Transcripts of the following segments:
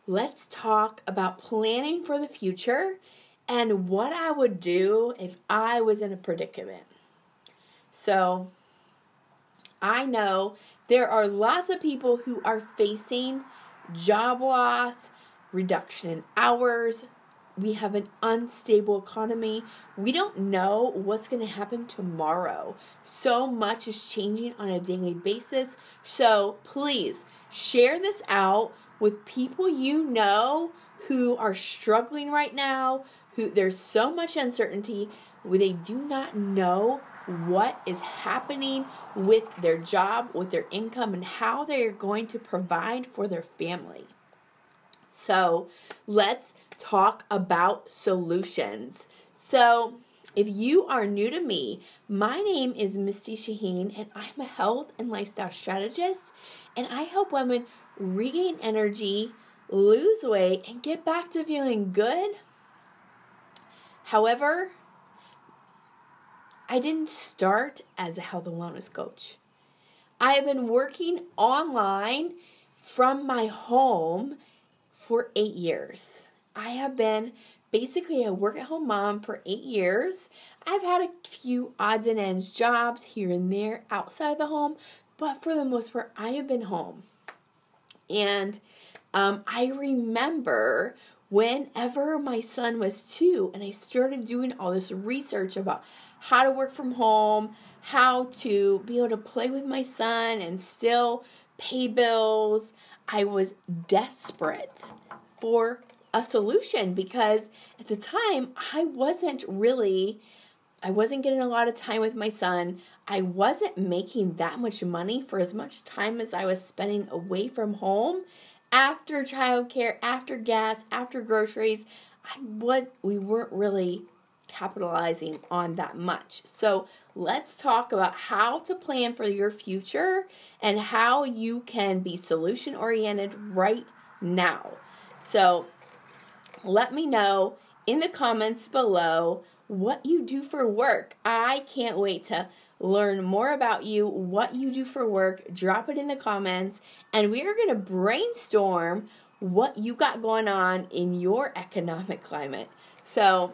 let's talk about planning for the future and what I would do if I was in a predicament. So, I know there are lots of people who are facing job loss, reduction in hours. We have an unstable economy. We don't know what's going to happen tomorrow. So much is changing on a daily basis. So please share this out with people you know who are struggling right now, who there's so much uncertainty, where they do not know what is happening with their job, with their income, and how they are going to provide for their family. So let's talk about solutions. So if you are new to me, my name is Misty Shaheen, and I'm a health and lifestyle strategist, and I help women regain energy, lose weight, and get back to feeling good. However, I didn't start as a health and wellness coach. I have been working online from my home for 8 years. I have been basically a work-at-home mom for 8 years. I've had a few odds and ends jobs here and there outside the home, but for the most part, I have been home. And I remember whenever my son was 2 and I started doing all this research about how to work from home, how to be able to play with my son and still pay bills, I was desperate for a solution because at the time I wasn't getting a lot of time with my son. I wasn't making that much money for as much time as I was spending away from home after childcare, after gas, after groceries. We weren't really capitalizing on that much. So let's talk about how to plan for your future and how you can be solution oriented right now. So let me know in the comments below what you do for work. I can't wait to learn more about you, what you do for work. Drop it in the comments, and we are going to brainstorm what you got going on in your economic climate. So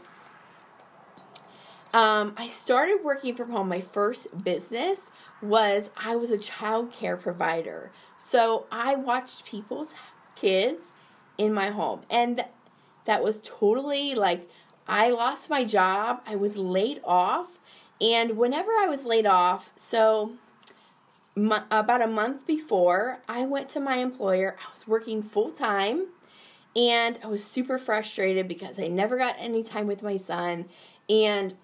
I started working from home. My first business I was a child care provider. So I watched people's kids in my home. And that was totally I lost my job. I was laid off. And whenever I was laid off, so about a month before, I went to my employer. I was working full time. And I was super frustrated because I never got any time with my son. And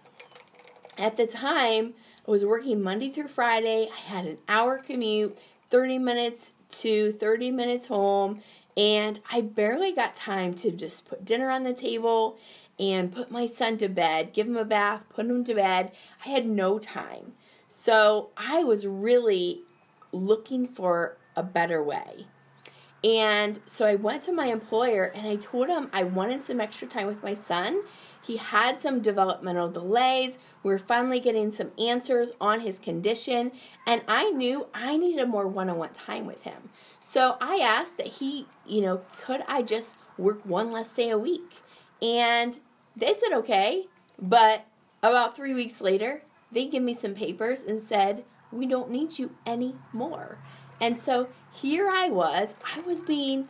at the time, I was working Monday through Friday. I had an hour commute, 30 minutes to 30 minutes home, and I barely got time to just put dinner on the table and put my son to bed, give him a bath, put him to bed. I had no time. So I was really looking for a better way. And so I went to my employer and I told him I wanted some extra time with my son. He had some developmental delays. We were finally getting some answers on his condition, and I knew I needed more one-on-one time with him. So I asked that he, could I just work one less day a week? And they said okay, but about 3 weeks later, they gave me some papers and said, we don't need you anymore. And so here I was being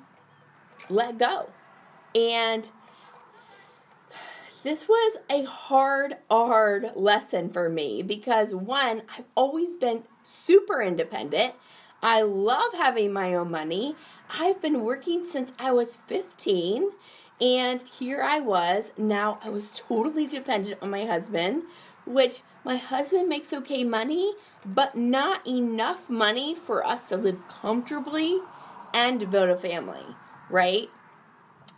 let go. And this was a hard lesson for me because, one, I've always been super independent. I love having my own money. I've been working since I was 15, and here I was. Now I was totally dependent on my husband, which my husband makes okay money, but not enough money for us to live comfortably and build a family, right?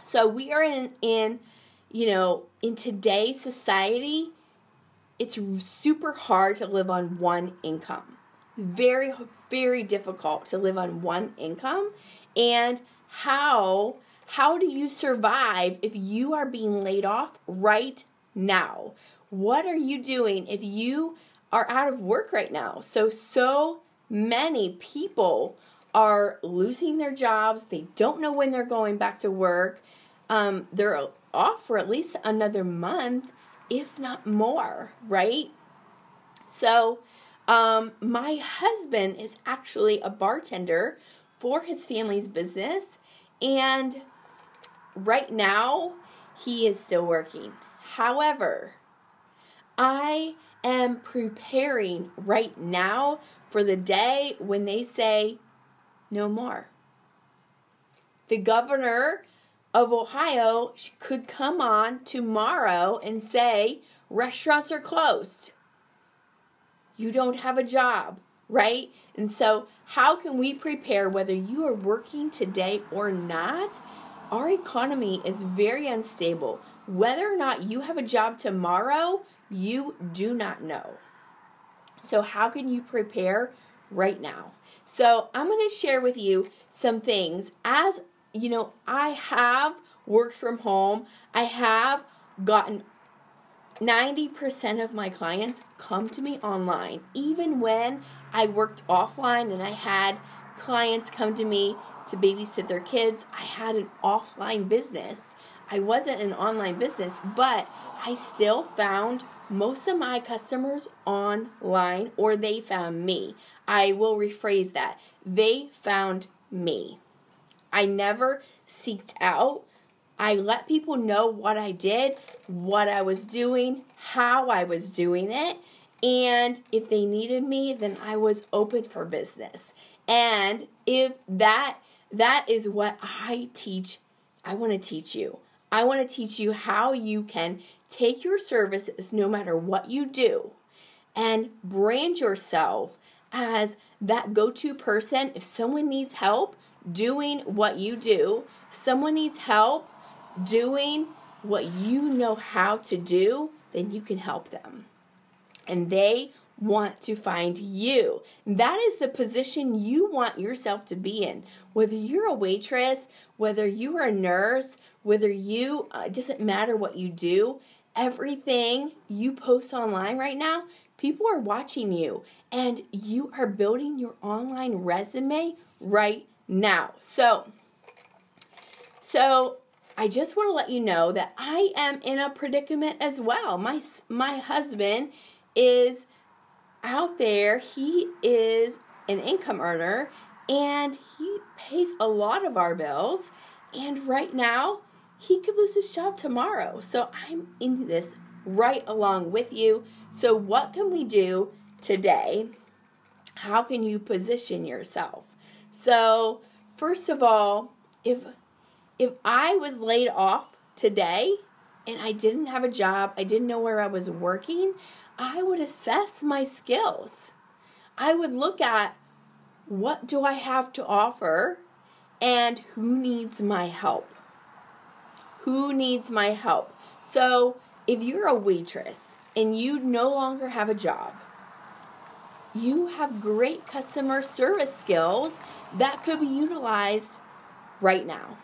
So we are in today's society, it's super hard to live on one income. Very, very difficult to live on one income. And how do you survive if you are being laid off right now? What are you doing if you are out of work right now? So many people are losing their jobs. They don't know when they're going back to work. They're off for at least another month, if not more, right? So, my husband is actually a bartender for his family's business, and right now, he is still working. However, I am preparing right now for the day when they say no more. The governor of Ohio could come on tomorrow and say restaurants are closed. You don't have a job, right? And so how can we prepare whether you are working today or not? Our economy is very unstable. Whether or not you have a job tomorrow, you do not know. So how can you prepare right now? So I'm going to share with you some things. As you know, I have worked from home. I have gotten 90% of my clients come to me online. Even when I worked offline and I had clients come to me to babysit their kids, I had an offline business. I wasn't an online business, but I still found most of my customers online, or they found me. I will rephrase that. They found me. I never seeked out. I let people know what I did, what I was doing, how I was doing it, and if they needed me, then I was open for business. And if that is what I teach, I want to teach you. I want to teach you how you can take your services, no matter what you do, and brand yourself as that go-to person. If someone needs help doing what you do, someone needs help doing what you know how to do, then you can help them. And they want to find you. That is the position you want yourself to be in. Whether you're a waitress, whether you are a nurse, whether you, it doesn't matter what you do, everything you post online right now, people are watching you, and you are building your online resume right now. So I just want to let you know that I am in a predicament as well. My husband is out there. He is an income earner, and he pays a lot of our bills. And right now, he could lose his job tomorrow. So I'm in this right along with you. So what can we do today? How can you position yourself? So first of all, if I was laid off today and I didn't have a job, I didn't know where I was working, I would assess my skills. I would look at what do I have to offer and who needs my help. Who needs my help? So if you're a waitress and you no longer have a job, you have great customer service skills that could be utilized right now.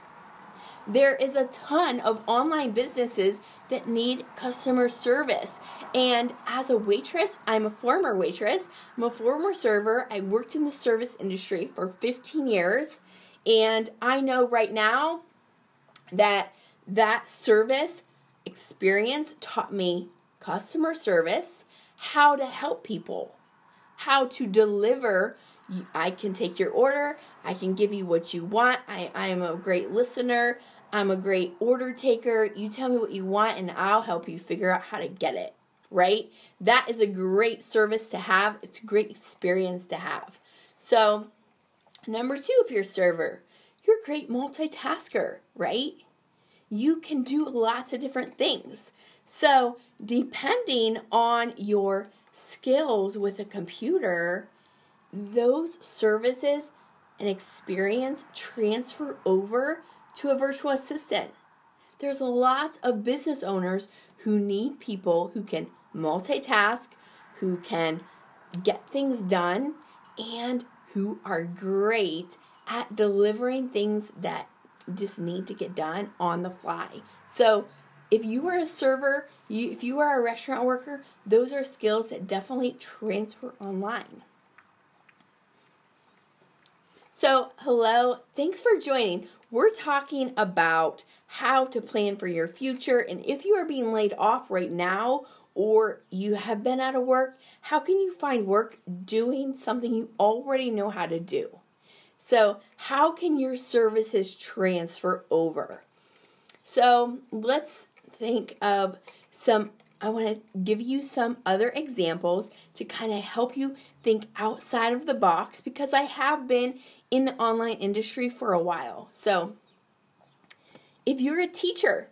There is a ton of online businesses that need customer service. And as a waitress, I'm a former waitress. I'm a former server. I worked in the service industry for 15 years. And I know right now that service experience taught me customer service, how to help people, how to deliver. I can take your order. I can give you what you want. I am a great listener. I'm a great order taker. You tell me what you want and I'll help you figure out how to get it, right? That is a great service to have. It's a great experience to have. So, number 2, if you're a server, you're a great multitasker, right? You can do lots of different things. So, depending on your skills with a computer, those services and experience transfer over to a virtual assistant. There's lots of business owners who need people who can multitask, who can get things done, and who are great at delivering things that just need to get done on the fly. So if you are a server, if you are a restaurant worker, those are skills that definitely transfer online. So, hello, thanks for joining. We're talking about how to plan for your future, and if you are being laid off right now or you have been out of work, how can you find work doing something you already know how to do? So, how can your services transfer over? So, let's think of I want to give you some other examples to kind of help you think outside of the box because I have been in the online industry for a while. So, if you're a teacher,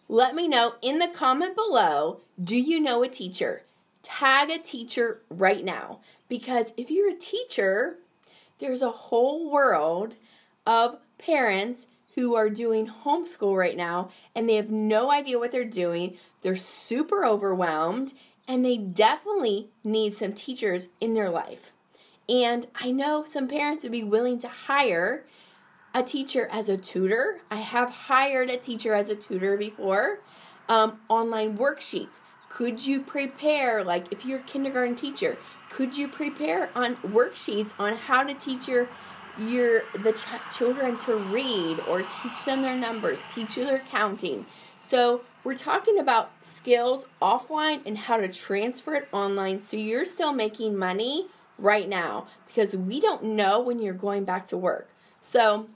let me know in the comment below, do you know a teacher? Tag a teacher right now because if you're a teacher, there's a whole world of parents who are doing homeschool right now and they have no idea what they're doing. They're super overwhelmed and they definitely need some teachers in their life. And I know some parents would be willing to hire a teacher as a tutor. I have hired a teacher as a tutor before. Online worksheets. Could you prepare, like if you're a kindergarten teacher, could you prepare on worksheets on how to teach the children to read or teach them their numbers, teach their counting? So we're talking about skills offline and how to transfer it online so you're still making money right now because we don't know when you're going back to work. So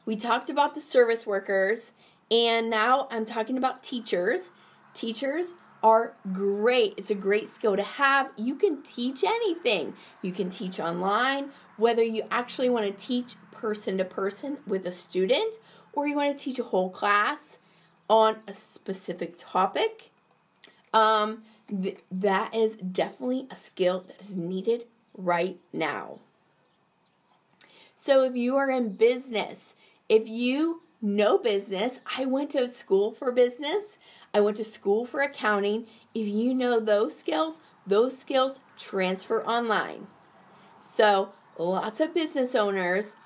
we talked about the service workers and now I'm talking about teachers. Teachers are great. It's a great skill to have. You can teach anything. You can teach online, whether you actually want to teach person to person with a student or you want to teach a whole class on a specific topic. That is definitely a skill that is needed right now. So if you are in business, if you know business, I went to school for business. I went to school for accounting. If you know those skills transfer online. So lots of business owners,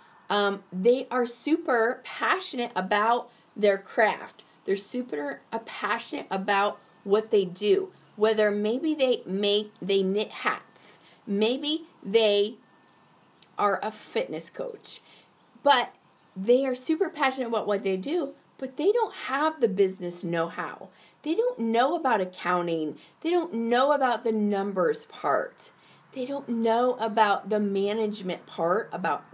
they are super passionate about their craft. They're super passionate about what they do. Whether maybe they knit hats. Maybe they are a fitness coach. But they are super passionate about what they do, but they don't have the business know-how. They don't know about accounting. They don't know about the numbers part. They don't know about the management part, about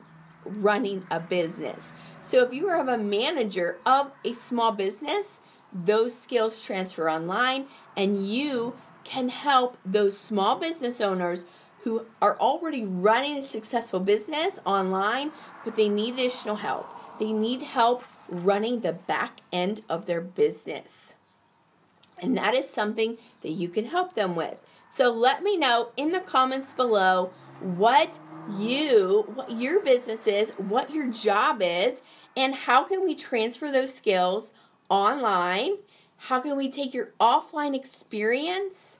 running a business. So if you are a manager of a small business, those skills transfer online and you can help those small business owners who are already running a successful business online, but they need additional help. They need help running the back end of their business. And that is something that you can help them with. So let me know in the comments below what your business is, what your job is, and how can we transfer those skills online? How can we take your offline experience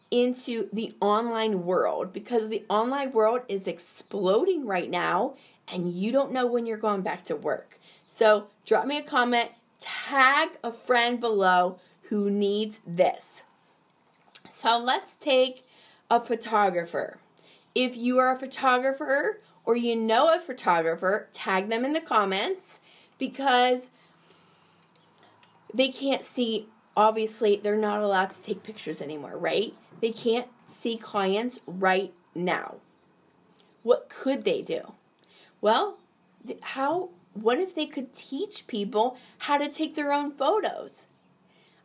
into the online world? Because the online world is exploding right now and you don't know when you're going back to work. So drop me a comment, tag a friend below who needs this. So let's take a photographer. If you are a photographer or you know a photographer, tag them in the comments because they can't see, obviously they're not allowed to take pictures anymore, right? They can't see clients right now. What could they do? Well, what if they could teach people how to take their own photos?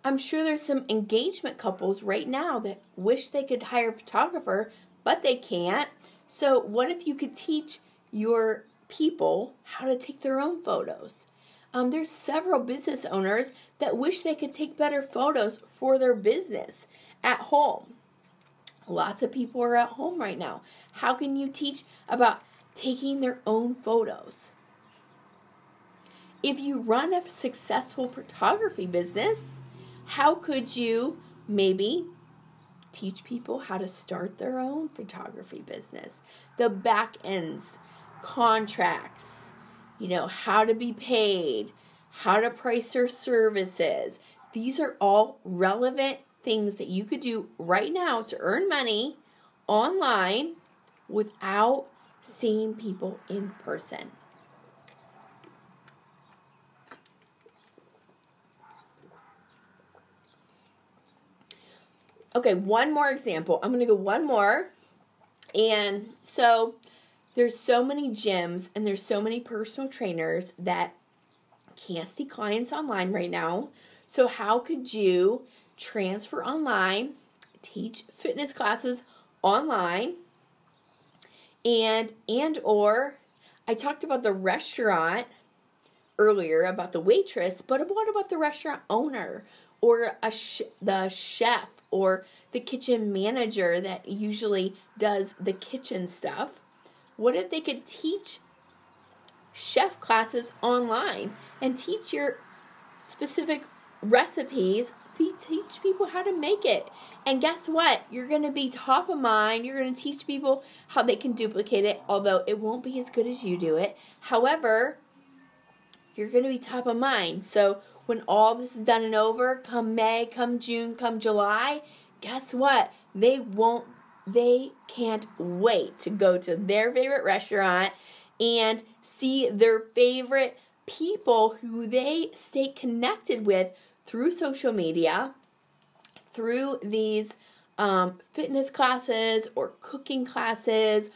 I'm sure there's some engagement couples right now that wish they could hire a photographer, but they can't. So what if you could teach your people how to take their own photos? There's several business owners that wish they could take better photos for their business at home. Lots of people are at home right now. How can you teach about taking their own photos? If you run a successful photography business, how could you maybe teach people how to start their own photography business? The back ends, contracts, how to be paid, how to price their services. These are all relevant things that you could do right now to earn money online without seeing people in person. Okay, one more example. I'm going to go one more. And so there's so many gyms and there's so many personal trainers that can't see clients online right now. So how could you transfer online, teach fitness classes online, and or I talked about the restaurant earlier, about the waitress, but what about the restaurant owner or the chef or the kitchen manager that usually does the kitchen stuff? What if they could teach chef classes online and teach your specific recipes, teach people how to make it? And guess what? You're going to be top of mind. You're going to teach people how they can duplicate it, although it won't be as good as you do it. However, you're going to be top of mind. So when all this is done and over, come May, come June, come July, guess what? They can't wait to go to their favorite restaurant and see their favorite people who they stay connected with through social media, through these fitness classes or cooking classes